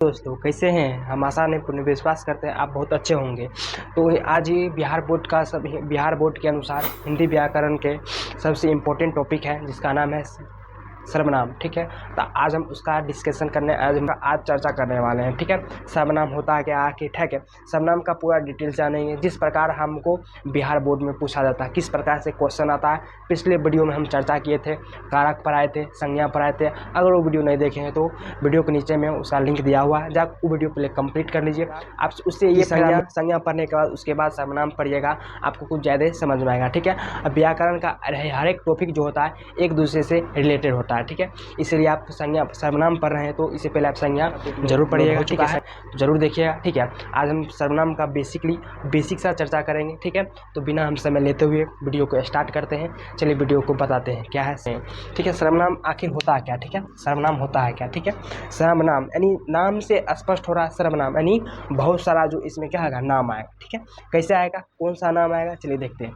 दोस्तों कैसे हैं। हम आशा ने पूर्ण विश्वास करते हैं आप बहुत अच्छे होंगे। तो आज ये बिहार बोर्ड के अनुसार हिंदी व्याकरण के सबसे इम्पोर्टेंट टॉपिक है जिसका नाम है सर्वनाम। ठीक है, तो आज हम उसका डिस्कशन करने आज चर्चा करने वाले हैं। ठीक है, सर्वनाम होता है क्या, ठीक है। सर्वनाम का पूरा डिटेल जानेंगे, जिस प्रकार हमको बिहार बोर्ड में पूछा जाता है, किस प्रकार से क्वेश्चन आता है। पिछले वीडियो में हम चर्चा किए थे, कारक पढ़ाए थे, संज्ञा पढ़ाए थे। अगर वो वीडियो नहीं देखे हैं तो वीडियो के नीचे में उसका लिंक दिया हुआ है, जाकर वो वीडियो पहले कंप्लीट कर लीजिए। आप उससे ये संज्ञा पढ़ने के बाद उसके बाद सर्वनाम पढ़िएगा, आपको कुछ ज़्यादा समझ में आएगा। ठीक है, अब व्याकरण का हर एक टॉपिक जो होता है एक दूसरे से रिलेटेड होता है। ठीक है, इसलिए आप सर्वनाम पढ़ रहे हैं तो इससे पहले आप संज्ञा जरूर पढ़िएगा। ठीक है, जरूर देखिएगा। ठीक है, आज हम सर्वनाम का बेसिक सा चर्चा करेंगे। ठीक है, तो बिना हम समय लेते हुए वीडियो को स्टार्ट करते हैं। चलिए वीडियो को बताते हैं क्या है। ठीक है, सर्वनाम आखिर होता है क्या। ठीक है, सर्वनाम होता है क्या। ठीक है, सर्वनाम यानी नाम से स्पष्ट हो रहा है। सर्वनाम यानी बहुत सारा जो इसमें क्या आएगा, नाम आएगा। ठीक है, कैसे आएगा, कौन सा नाम आएगा, चलिए देखते हैं।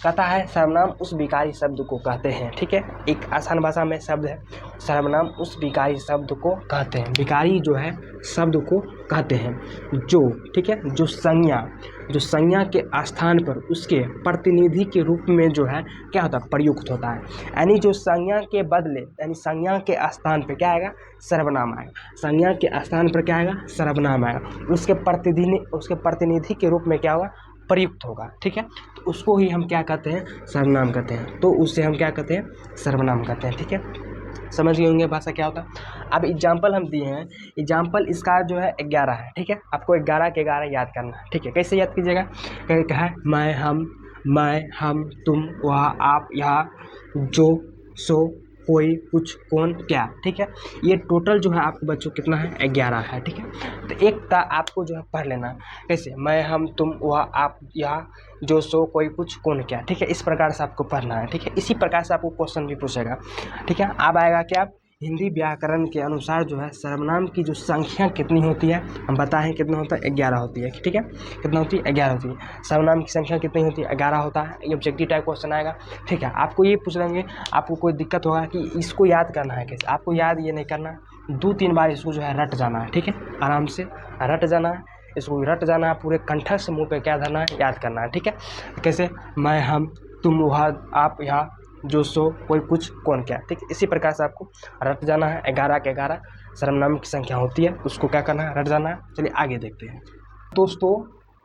कहता है सर्वनाम उस विकारी शब्द को कहते हैं। ठीक है, एक आसान भाषा में शब्द है। सर्वनाम उस विकारी शब्द को कहते हैं, विकारी जो है शब्द को कहते हैं जो, ठीक है, जो संज्ञा के स्थान पर उसके प्रतिनिधि के रूप में जो है क्या होता है, प्रयुक्त होता है। यानी जो संज्ञा के बदले यानी संज्ञा के स्थान पर क्या आएगा, सर्वनाम आएगा। संज्ञा के स्थान पर क्या आएगा, सर्वनाम आएगा। उसके प्रतिनिधि के रूप में क्या होगा, प्रयुक्त होगा। ठीक है, तो उसको ही हम क्या कहते हैं, सर्वनाम कहते हैं। तो उससे हम क्या कहते हैं, सर्वनाम कहते हैं। ठीक है, समझ गए होंगे भाषा क्या होता है। अब एग्जाम्पल हम दिए हैं, एग्जाम्पल इसका जो है 11 है। ठीक है, आपको 11 के 11 याद करना है। ठीक है, कैसे याद कीजिएगा, क्या है, मैं हम तुम वह आप यहाँ जो सो कोई कुछ कौन क्या। ठीक है, ये टोटल जो है आपको बच्चों कितना है, 11 है। ठीक है, तो एक का आपको जो है पढ़ लेना है। कैसे, मैं हम तुम वह आप यहाँ जो सो कोई कुछ कौन क्या। ठीक है, इस प्रकार से आपको पढ़ना है। ठीक है, इसी प्रकार से आपको क्वेश्चन भी पूछेगा। ठीक है, अब आएगा क्या, हिंदी व्याकरण के अनुसार जो है सर्वनाम की जो संख्या कितनी होती है, हम बताएं कितना होता है, 11 होती है। ठीक है, कितना होती है, 11 होती है। सर्वनाम की संख्या कितनी होती है, 11 होता है। ये ऑब्जेक्टिव टाइप क्वेश्चन आएगा। ठीक है, आपको ये पूछ लेंगे, आपको कोई दिक्कत होगा कि इसको याद करना है कैसे, आपको याद ये नहीं करना, 2-3 बार इसको जो है रट जाना है। ठीक है, आराम से रट जाना है, इसको रट जाना है, पूरे कंठस्थ मुँह पे क्या धरना है, याद करना है। ठीक है, कैसे, मैं हम तुम वह आप यहाँ जो सो कोई कुछ कौन क्या। ठीक है, इसी प्रकार से आपको रट जाना है। 11 के 11 सर्वनाम की संख्या होती है, उसको क्या करना है, रट जाना है। चलिए आगे देखते हैं। दोस्तों,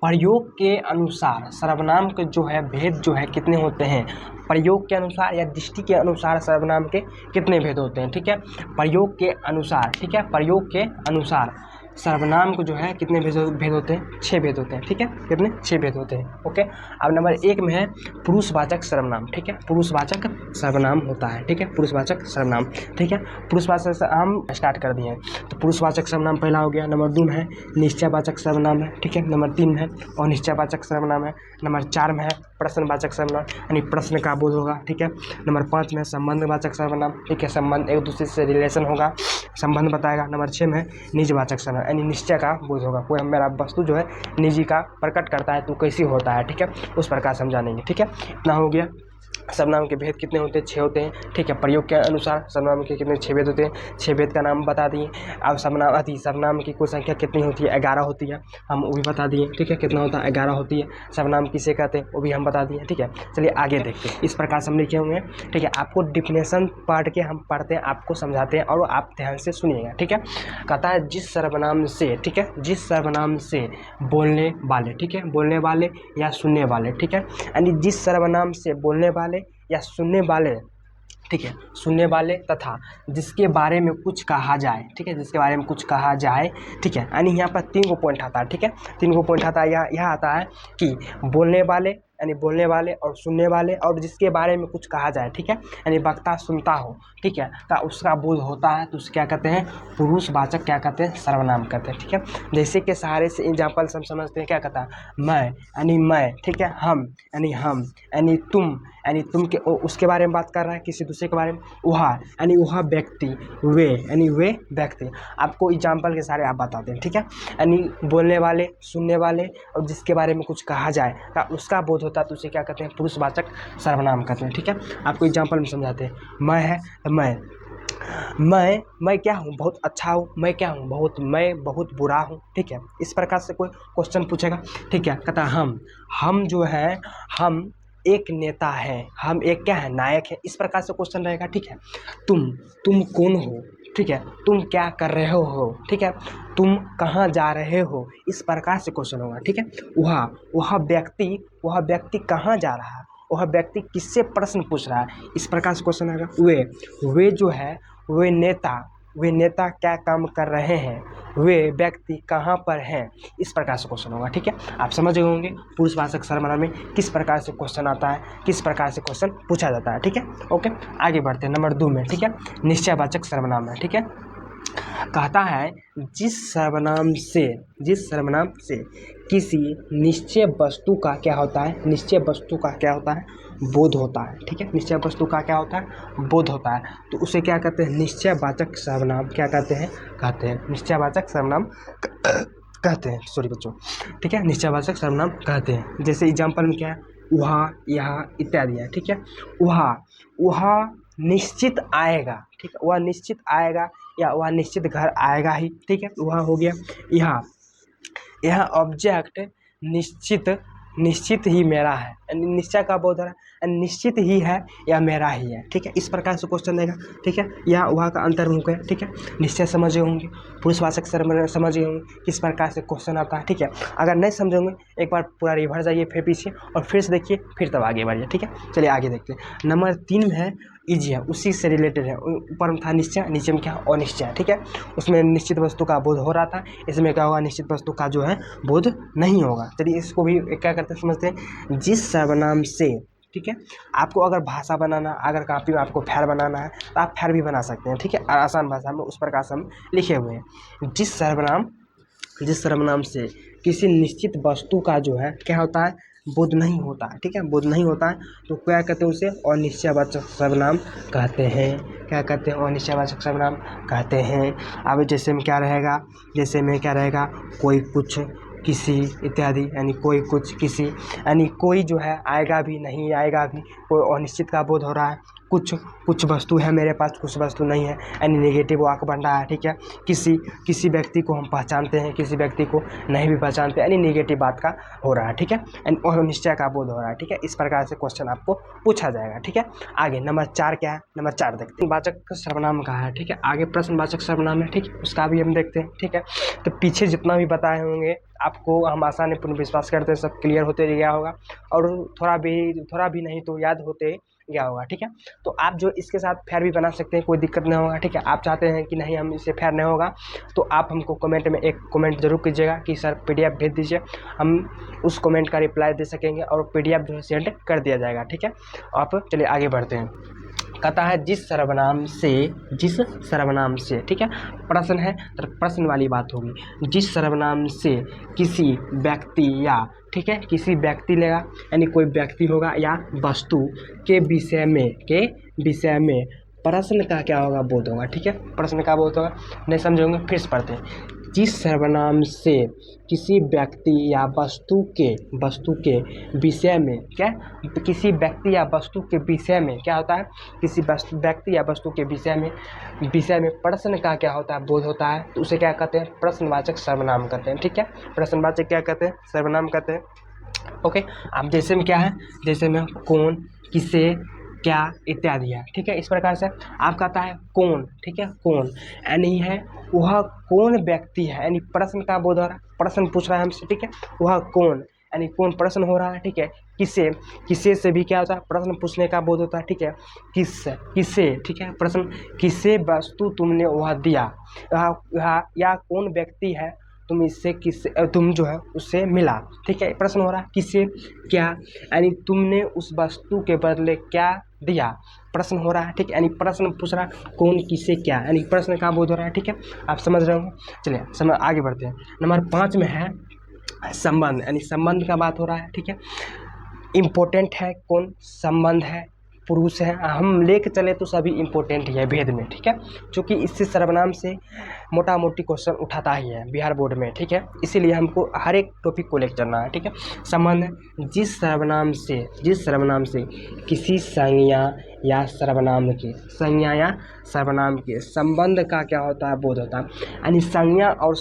प्रयोग के अनुसार सर्वनाम के जो है भेद जो है कितने होते हैं, प्रयोग के अनुसार या दृष्टि के अनुसार सर्वनाम के कितने भेद होते हैं। ठीक है, प्रयोग के अनुसार, ठीक है, प्रयोग के अनुसार सर्वनाम को जो है कितने भेद होते हैं, 6 भेद होते हैं। ठीक है, कितने, 6 भेद होते हैं। ओके, अब नंबर 1 में है पुरुषवाचक सर्वनाम। ठीक है, पुरुषवाचक सर्वनाम होता है। ठीक है, पुरुषवाचक सर्वनाम। ठीक है, पुरुषवाचक से हम स्टार्ट कर दिए हैं, तो पुरुषवाचक सर्वनाम पहला हो गया। नंबर 2 में है निश्चयवाचक सर्वनाम है। ठीक है, नंबर 3 में है अनिश्चयवाचक सर्वनाम है। नंबर 4 में है प्रश्नवाचक सर्वनाम, यानी प्रश्न का बोध होगा। ठीक है, नंबर 5 में संबंधवाचक सर्वनाम। ठीक है, संबंध एक दूसरे से रिलेशन होगा, संबंध बताएगा। नंबर 6 में निजवाचक सर्वनाम, यानी निश्चय का बोध होगा, कोई मेरा वस्तु जो है निजी का प्रकट करता है तो कैसी होता है। ठीक है, उस प्रकार समझानेंगे। ठीक है, इतना हो गया। सर्वनाम के भेद कितने होते हैं, 6 होते हैं। ठीक है, प्रयोग के अनुसार सर्वनाम के कितने, 6 भेद होते हैं। 6 भेद का नाम बता दिए। अब सर्वनाम की कुल संख्या कितनी होती है, 11 होती है, हम वो भी बता दिए। ठीक है, कितना होता है, 11 होती है। सर्वनाम किसे कहते हैं वो भी हम बता दिए। ठीक है, चलिए आगे देखते हैं। इस प्रकार से हम लिखे होंगे। ठीक है, आपको डिफिनेशन पढ़ के हम पढ़ते हैं, आपको समझाते हैं और आप ध्यान से सुनिएगा। ठीक है, कहता है जिस सर्वनाम से, ठीक है, जिस सर्वनाम से बोलने वाले, ठीक है, बोलने वाले या सुनने वाले, ठीक है, यानी जिस सर्वनाम से बोलने वाले या सुनने वाले, ठीक है, सुनने वाले तथा जिसके बारे में कुछ कहा जाए। ठीक है, जिसके बारे में कुछ कहा जाए। ठीक है, यानी यहाँ पर 3 पॉइंट आता है। ठीक है, 3 पॉइंट आता है। यह आता है कि बोलने वाले यानी बोलने वाले और सुनने वाले और जिसके बारे में कुछ कहा जाए। ठीक है, यानी वक्ता सुनता हो, ठीक है, का उसका बोध होता है तो उसे क्या कहते हैं, पुरुषवाचक क्या कहते हैं, सर्वनाम कहते हैं। ठीक है, जैसे के सहारे से एग्जाम्पल हम समझते हैं, क्या कहता है, मैं यानी मैं, ठीक है, हम यानी तुम के उसके बारे में बात कर रहा है, किसी दूसरे के बारे में। वह यानी वह व्यक्ति, वे यानी वे व्यक्ति, आपको एग्जाम्पल के सारे आप बताते हैं। ठीक है, यानी बोलने वाले, सुनने वाले और जिसके बारे में कुछ कहा जाए का उसका बोध होता है तो उसे क्या कहते हैं, पुरुषवाचक सर्वनाम कहते हैं। ठीक है, आपको एग्जाम्पल में समझाते हैं। मैं है तो मैं, मैं क्या हूँ, बहुत अच्छा हूँ, मैं क्या हूँ, मैं बहुत बुरा हूँ, ठीक है। इस प्रकार से कोई क्वेश्चन पूछेगा, ठीक है। कहता है हम जो है, हम एक नेता है, हम एक क्या है, नायक है। इस प्रकार से क्वेश्चन रहेगा, ठीक है। तुम कौन हो, ठीक है, तुम क्या कर रहे हो, ठीक है, तुम कहाँ जा रहे हो, इस प्रकार से क्वेश्चन होगा, ठीक है। वह व्यक्ति कहाँ जा रहा है, वह व्यक्ति किससे प्रश्न पूछ रहा है, इस प्रकार से क्वेश्चन आएगा। वे जो है, वे नेता क्या काम कर रहे हैं, वे व्यक्ति कहाँ पर हैं, इस प्रकार से क्वेश्चन होगा, ठीक है। आप समझ गए होंगे पुरुषवाचक सर्वनाम में किस प्रकार से क्वेश्चन आता है, किस प्रकार से क्वेश्चन पूछा जाता है, ठीक है। ओके, आगे बढ़ते हैं नंबर 2 में, ठीक है। निश्चयवाचक सर्वनाम है, ठीक है। कहता है जिस सर्वनाम से किसी निश्चय वस्तु का क्या होता है, निश्चय वस्तु का क्या होता है, बोध होता है, ठीक है। निश्चय वस्तु का क्या होता है, बोध होता है, तो उसे क्या कहते हैं, निश्चयवाचक सर्वनाम क्या कहते हैं निश्चयवाचक सर्वनाम कहते हैं, सॉरी बच्चों, ठीक है, निश्चयवाचक सर्वनाम कहते हैं। जैसे एग्जाम्पल में क्या है, वहाँ, यहाँ इत्यादि है, ठीक है। वह निश्चित आएगा, ठीक है, वह निश्चित आएगा या वह निश्चित घर आएगा ही, ठीक है, वह हो गया। यह ऑब्जेक्ट निश्चित ही मेरा है, निश्चय का बोध हो रहा है, निश्चित ही है या मेरा ही है, ठीक है। इस प्रकार से क्वेश्चन देगा, ठीक है। यह वहाँ का अंतर्मुख है, ठीक है। निश्चय समझे होंगे, पुरुषवाचक सर्वनाम समझे होंगे किस प्रकार से क्वेश्चन आता है, ठीक है। अगर नहीं समझे होंगे एक बार पूरा रिवर्स जाइए, फिर पीछे और फिर से देखिए, फिर तब आगे बढ़िए, ठीक है। चलिए आगे देखते हैं। नंबर 3 में है इजी है, उसी से रिलेटेड है। ऊपर में था निश्चय, नीचे में क्या है, अनिश्चय, ठीक है। उसमें निश्चित वस्तु का बोध हो रहा था, इसमें क्या होगा, निश्चित वस्तु का जो है बोध नहीं होगा। चलिए इसको भी क्या करते हैं समझते हैं। जिस सर्वनाम से, ठीक है, आपको अगर भाषा बनाना, अगर कॉपी में आपको फैर बनाना है तो आप फैर भी बना सकते हैं, ठीक है, आसान भाषा में, उस प्रकार से हम लिखे हुए हैं। जिस सर्वनाम से किसी निश्चित वस्तु का जो है क्या होता है, बोध नहीं होता है, ठीक है, बोध नहीं होता है, तो क्या कहते हैं उसे, अनिश्चयवाचक सर्वनाम कहते हैं। क्या कहते हैं, अनिश्चयवाचक सर्वनाम कहते हैं। अब जैसे में क्या रहेगा, कोई, कुछ, किसी इत्यादि, यानी कोई, कुछ, किसी, यानी कोई जो है आएगा भी नहीं आएगा भी, कोई अनिश्चित का बोध हो रहा है। कुछ वस्तु है मेरे पास, कुछ वस्तु नहीं है, यानी नेगेटिव वाक्य बन रहा है, ठीक है। किसी व्यक्ति को हम पहचानते हैं, किसी व्यक्ति को नहीं भी पहचानते, यानी नेगेटिव बात का हो रहा है, ठीक है, यानी अनिश्चय का बोध हो रहा है, ठीक है। इस प्रकार से क्वेश्चन आपको पूछा जाएगा, ठीक है। आगे नंबर 4 क्या है, नंबर 4 देखते हैं, वाचक सर्वनाम का है, ठीक है। आगे प्रश्नवाचक सर्वनाम है, ठीक है, उसका भी हम देखते हैं, ठीक है। तो पीछे जितना भी बताए होंगे आपको हम आसानी पूर्ण विश्वास करते हैं सब क्लियर होते गया होगा, और थोड़ा भी नहीं तो याद होते गया होगा, ठीक है। तो आप जो इसके साथ फैर भी बना सकते हैं, कोई दिक्कत नहीं होगा, ठीक है। आप चाहते हैं कि नहीं हम इससे फैर नहीं होगा, तो आप हमको कमेंट में एक कमेंट जरूर कीजिएगा कि सर PDF भेज दीजिए, हम उस कमेंट का रिप्लाई दे सकेंगे और PDF जो है सेंड कर दिया जाएगा, ठीक है। आप चलिए आगे बढ़ते हैं। कहता है जिस सर्वनाम से, ठीक है, प्रश्न है तो प्रश्न वाली बात होगी। जिस सर्वनाम से किसी व्यक्ति या, ठीक है, किसी व्यक्ति लेगा, यानी कोई व्यक्ति होगा या वस्तु के विषय में प्रश्न का क्या होगा, बोध होगा, ठीक है। प्रश्न का बोध होगा, नहीं समझेंगे फिर से पढ़ते हैं। जिस सर्वनाम से किसी व्यक्ति या वस्तु के विषय में क्या, किसी व्यक्ति या वस्तु के विषय में क्या होता है, किसी व्यक्ति या वस्तु के विषय में प्रश्न का क्या होता है, बोध होता है, तो उसे क्या कहते हैं, प्रश्नवाचक सर्वनाम कहते हैं, ठीक है। प्रश्नवाचक क्या कहते हैं, सर्वनाम कहते हैं। ओके, अब जैसे में क्या है, जैसे में कौन, किसे, क्या इत्यादि है, ठीक है। इस प्रकार से आप कहता है कौन, ठीक है, कौन, यानी है वह कौन व्यक्ति है, यानी प्रश्न का बोध हो रहा है, प्रश्न पूछ रहा है हमसे, ठीक है। वह कौन, यानी कौन प्रश्न हो रहा है, ठीक है। किसे से भी क्या होता है, प्रश्न पूछने का बोध होता है, ठीक है। किसे, ठीक है, प्रश्न, किसे वस्तु तुमने वह दिया, या कौन व्यक्ति है तुम जो है उससे मिला, ठीक है। प्रश्न हो रहा है किसे, क्या, यानी तुमने उस वस्तु के बदले क्या दिया, प्रश्न हो रहा है, ठीक है, यानी प्रश्न पूछ रहा है कौन, किसे, क्या, यानी प्रश्न का बोध हो रहा है, ठीक है। आप समझ रहे होंगे। चलिए आगे बढ़ते हैं। नंबर 5 में है संबंध, यानी संबंध का बात हो रहा है, ठीक है। इम्पोर्टेंट है कौन, संबंध है, पुरुष है, हम लेके चले तो सभी इम्पोर्टेंट ही है भेद में, ठीक है। क्योंकि इससे सर्वनाम से मोटा मोटी क्वेश्चन उठाता ही है बिहार बोर्ड में, ठीक है। इसीलिए हमको हर एक टॉपिक को लेकर चलना है, ठीक है। संबंध जिस सर्वनाम से किसी संज्ञा या सर्वनाम के संबंध का क्या होता है, बोध होता है। यानी संज्ञा और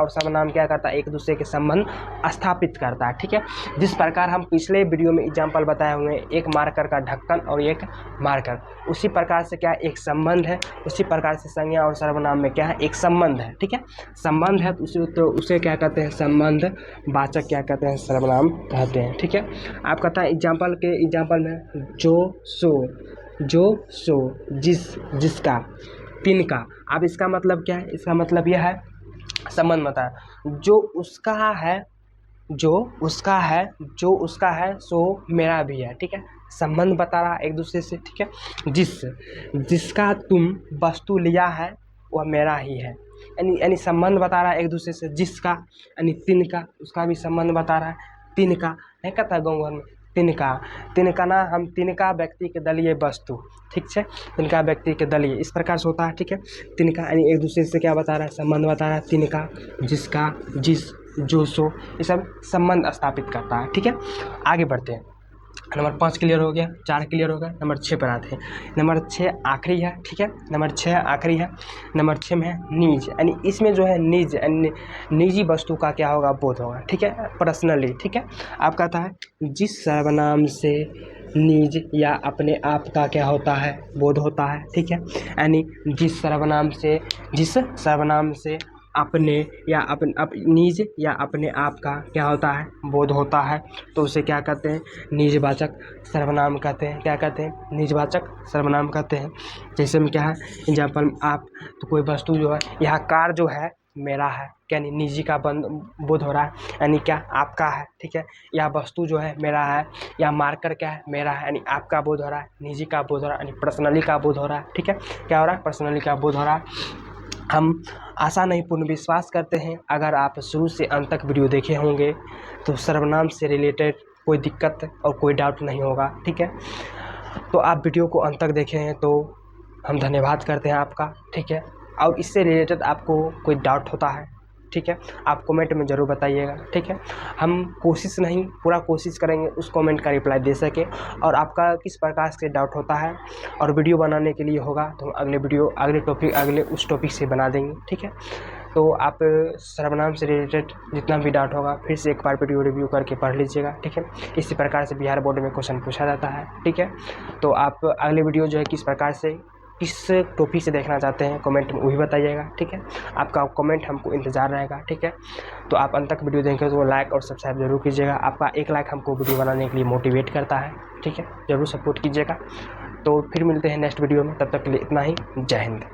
सर्वनाम क्या करता है, एक दूसरे के संबंध स्थापित करता है, ठीक है। जिस प्रकार हम पिछले वीडियो में एग्जाम्पल बताए हुए हैं, एक मार्कर का ढक्कन और एक मार्कर, उसी प्रकार से क्या एक संबंध है, उसी प्रकार से संज्ञा और सर्वनाम में क्या है, एक संबंध है, ठीक है। संबंध है तो उसे क्या कहते हैं, संबंध वाचक क्या कहते हैं, सर्वनाम कहते हैं, ठीक है। आप कहता है एग्जाम्पल में जो सो जिसका तिनका। अब इसका मतलब क्या है, इसका मतलब यह है संबंध बता जो उसका है सो मेरा भी है, ठीक है। संबंध बता रहा एक दूसरे से, ठीक है। जिसका तुम वस्तु लिया है वह मेरा ही है, यानी संबंध बता रहा है एक दूसरे से। जिसका यानी तिनका, उसका भी संबंध बता रहा है। तिनका नहीं कहता गाँव घर में, तिनका ना, हम तिनका व्यक्ति के दलीय वस्तु, ठीक है। तिनका व्यक्ति के दलीय इस प्रकार से होता है, ठीक है। तिनका यानी एक दूसरे से क्या बता रहा है, संबंध बता रहा है। तिनका, जिसका, जिस, जो, सो, ये सब संबंध स्थापित करता है, ठीक है। आगे बढ़ते हैं। नंबर 5 क्लियर हो गया, 4 क्लियर हो गया। नंबर 6 पर आते हैं। नंबर 6 आखिरी है, ठीक है। नंबर 6 आखिरी है। नंबर 6 में है निज, यानी इसमें जो है निज निजी वस्तु का क्या होगा, बोध होगा, ठीक है, पर्सनली, ठीक है। आप कहता है जिस सर्वनाम से निज या अपने आप का क्या होता है, बोध होता है, ठीक है। यानी जिस सर्वनाम से अपने या निज या अपने आप का क्या होता है, बोध होता है, तो उसे क्या कहते हैं, निजवाचक सर्वनाम कहते हैं। क्या कहते हैं, निजवाचक सर्वनाम कहते हैं। जैसे में क्या है एग्जाम्पल, आप तो कोई वस्तु जो है, यहाँ कार जो है मेरा है, यानी निजी का बोध हो रहा है, यानी क्या आपका है, ठीक है। या वस्तु जो है मेरा है, या मार्कर क्या है, मेरा है, यानी आपका बोध हो रहा है, निजी का बोध हो रहा है, यानी पर्सनली का बोध हो रहा है, ठीक है। क्या हो रहा है, पर्सनली का बोध हो रहा है। हम आशा नहीं पूर्ण विश्वास करते हैं, अगर आप शुरू से अंत तक वीडियो देखे होंगे तो सर्वनाम से रिलेटेड कोई दिक्कत और कोई डाउट नहीं होगा, ठीक है। तो आप वीडियो को अंत तक देखे हैं तो हम धन्यवाद करते हैं आपका, ठीक है। और इससे रिलेटेड आपको कोई डाउट होता है, ठीक है, आप कमेंट में ज़रूर बताइएगा, ठीक है। हम पूरा कोशिश करेंगे उस कमेंट का रिप्लाई दे सके, और आपका किस प्रकार से डाउट होता है और वीडियो बनाने के लिए होगा तो अगले उस टॉपिक से बना देंगे, ठीक है। तो आप सर्वनाम से रिलेटेड जितना भी डाउट होगा फिर से एक बार वीडियो रिव्यू करके पढ़ लीजिएगा, ठीक है। इसी प्रकार से बिहार बोर्ड में क्वेश्चन पूछा जाता है, ठीक है। तो आप अगले वीडियो जो है किस प्रकार से किस टॉपिक से देखना चाहते हैं कमेंट में वही बताइएगा, ठीक है। आपका कमेंट हमको इंतज़ार रहेगा, ठीक है। तो आप अंत तक वीडियो देखें तो लाइक और सब्सक्राइब जरूर कीजिएगा। आपका एक लाइक हमको वीडियो बनाने के लिए मोटिवेट करता है, ठीक है। ज़रूर सपोर्ट कीजिएगा। तो फिर मिलते हैं नेक्स्ट वीडियो में, तब तक के लिए इतना ही। जय हिंद।